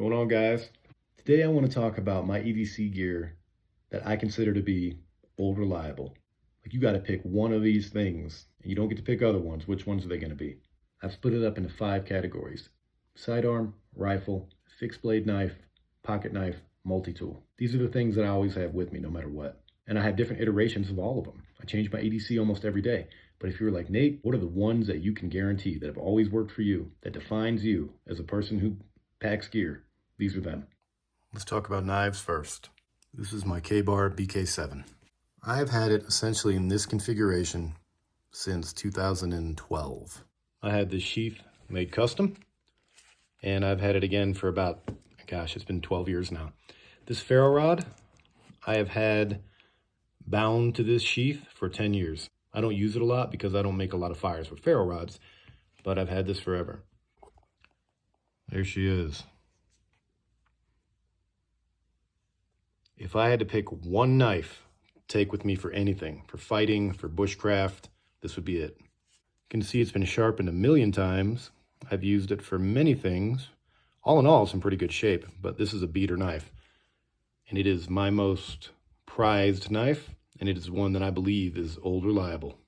Going on, guys? Today I want to talk about my EDC gear that I consider to be old reliable. Like, you got to pick one of these things and you don't get to pick other ones. Which ones are they going to be? I've split it up into 5 categories: sidearm, rifle, fixed blade knife, pocket knife, multi-tool. These are the things that I always have with me no matter what. And I have different iterations of all of them. I change my EDC almost every day. But if you're like, Nate, what are the ones that you can guarantee that have always worked for you, that defines you as a person who packs gear? These are them. Let's talk about knives first. This is my Ka-Bar BK7. I have had it essentially in this configuration since 2012. I had this sheath made custom, and I've had it again for about, gosh, it's been 12 years now. This ferro rod, I have had bound to this sheath for 10 years. I don't use it a lot because I don't make a lot of fires with ferro rods, but I've had this forever. There she is. If I had to pick one knife to take with me for anything, for fighting, for bushcraft, this would be it. You can see it's been sharpened a million times. I've used it for many things. All in all, it's in pretty good shape, but this is a beater knife. And it is my most prized knife, and it is one that I believe is old reliable.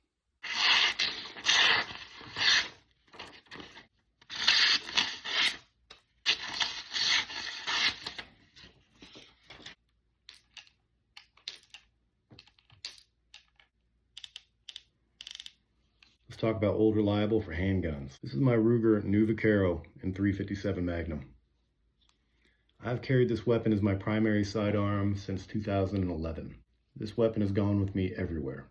Let's talk about old reliable for handguns. This is my Ruger Nuvaquero in 357 Magnum. I've carried this weapon as my primary sidearm since 2011. This weapon has gone with me everywhere.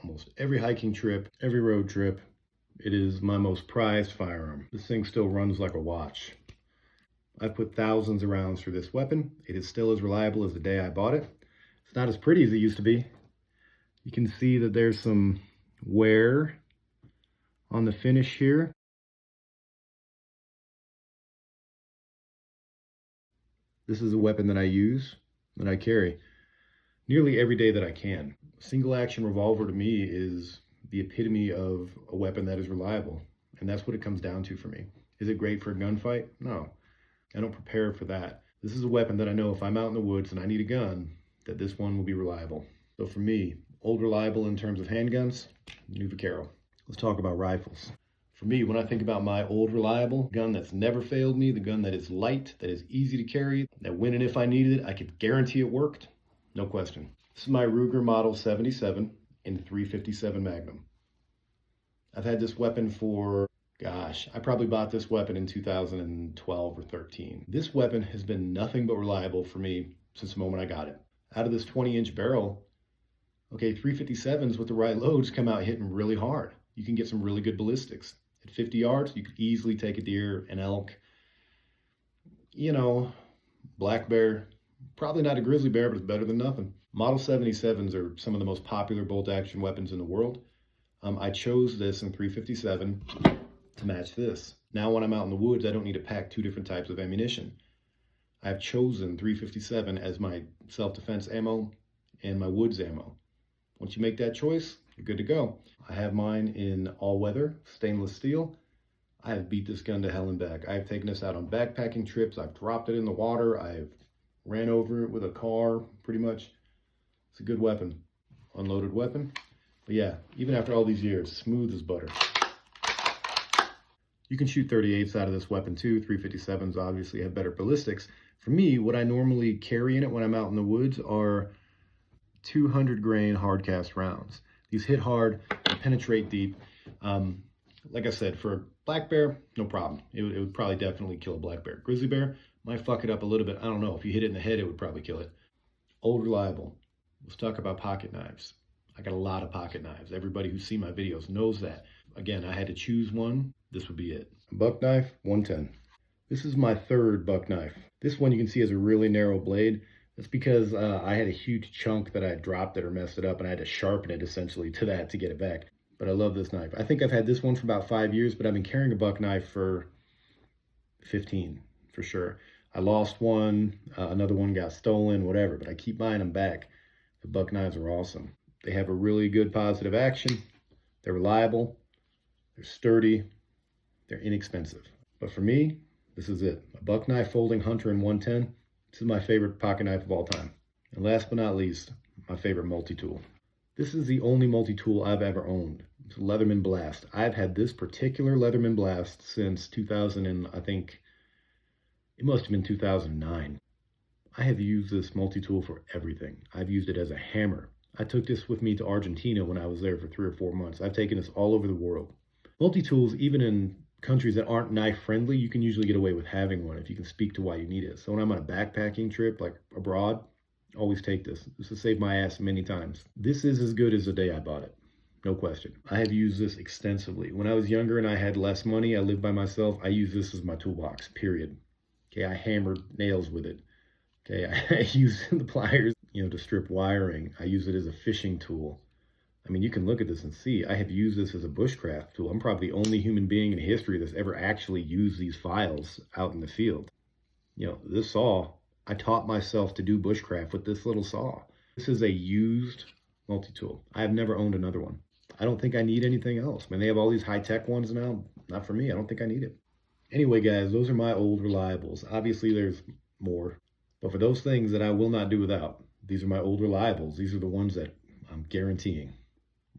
Almost every hiking trip, every road trip. It is my most prized firearm. This thing still runs like a watch. I've put thousands of rounds through this weapon. It is still as reliable as the day I bought it. It's not as pretty as it used to be. You can see that there's some wear on the finish here. This is a weapon that I use, that I carry nearly every day that I can. A single action revolver to me is the epitome of a weapon that is reliable. And that's what it comes down to for me. Is it great for a gunfight? No, I don't prepare for that. This is a weapon that I know if I'm out in the woods and I need a gun, that this one will be reliable. So for me, old reliable in terms of handguns, Nuvaquero. Let's talk about rifles. For me, when I think about my old reliable gun that's never failed me, the gun that is light, that is easy to carry, that when and if I needed it, I could guarantee it worked, no question. This is my Ruger Model 77 in 357 Magnum. I've had this weapon for, gosh, I probably bought this weapon in 2012 or 13. This weapon has been nothing but reliable for me since the moment I got it. Out of this 20-inch barrel, okay, 357s with the right loads come out hitting really hard. You can get some really good ballistics. At 50 yards, you could easily take a deer, an elk, you know, black bear. Probably not a grizzly bear, but it's better than nothing. Model 77s are some of the most popular bolt-action weapons in the world. I chose this in 357 to match this. Now when I'm out in the woods, I don't need to pack 2 different types of ammunition. I've chosen 357 as my self-defense ammo and my woods ammo. Once you make that choice, you're good to go. I have mine in all-weather stainless steel. I have beat this gun to hell and back. I've taken this out on backpacking trips. I've dropped it in the water. I've ran over it with a car, pretty much. It's a good weapon, unloaded weapon. But yeah, even after all these years, smooth as butter. You can shoot 38s out of this weapon too. 357s obviously have better ballistics. For me, what I normally carry in it when I'm out in the woods are 200 grain hard cast rounds. These hit hard, penetrate deep. Like I said, for a black bear, no problem. It would probably definitely kill a black bear. Grizzly bear might fuck it up a little bit. I don't know. If you hit it in the head, it would probably kill it. Old reliable. Let's talk about pocket knives. I got a lot of pocket knives. Everybody who's seen my videos knows that. Again, I had to choose one. This would be it. Buck knife, 110. This is my 3rd buck knife. This one you can see has a really narrow blade. That's because I had a huge chunk that I had dropped it or messed it up, and I had to sharpen it essentially to that to get it back. But I love this knife. I think I've had this one for about 5 years, but I've been carrying a buck knife for 15 for sure. I lost one, another one got stolen, whatever, but I keep buying them back. The buck knives are awesome. They have a really good positive action. They're reliable, they're sturdy, they're inexpensive. But for me, This is it. A buck knife folding Hunter in 110. This is my favorite pocket knife of all time. And last but not least, my favorite multi-tool. This is the only multi-tool I've ever owned. It's a Leatherman Blast. I've had this particular Leatherman Blast since 2000, and I think it must have been 2009. I have used this multi-tool for everything. I've used it as a hammer. I took this with me to Argentina when I was there for 3 or 4 months. I've taken this all over the world. Multi-tools, even in countries that aren't knife friendly, you can usually get away with having one if you can speak to why you need it. So when I'm on a backpacking trip, like abroad, always take this. This has saved my ass many times. This is as good as the day I bought it. No question. I have used this extensively. When I was younger and I had less money, I lived by myself, I used this as my toolbox, period. Okay, I hammered nails with it. Okay, I use the pliers, to strip wiring. I use it as a fishing tool. I mean, you can look at this and see, I have used this as a bushcraft tool. I'm probably the only human being in history that's ever actually used these files out in the field. This saw, I taught myself to do bushcraft with this little saw. This is a used multi-tool. I have never owned another one. I don't think I need anything else. I mean, they have all these high-tech ones now. Not for me. I don't think I need it. Anyway, guys, those are my old reliables. Obviously, there's more. But for those things that I will not do without, these are my old reliables. These are the ones that I'm guaranteeing,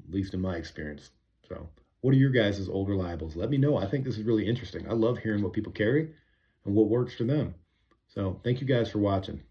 at least in my experience. So what are your guys' old reliables? Let me know. I think this is really interesting. I love hearing what people carry and what works for them. So thank you guys for watching.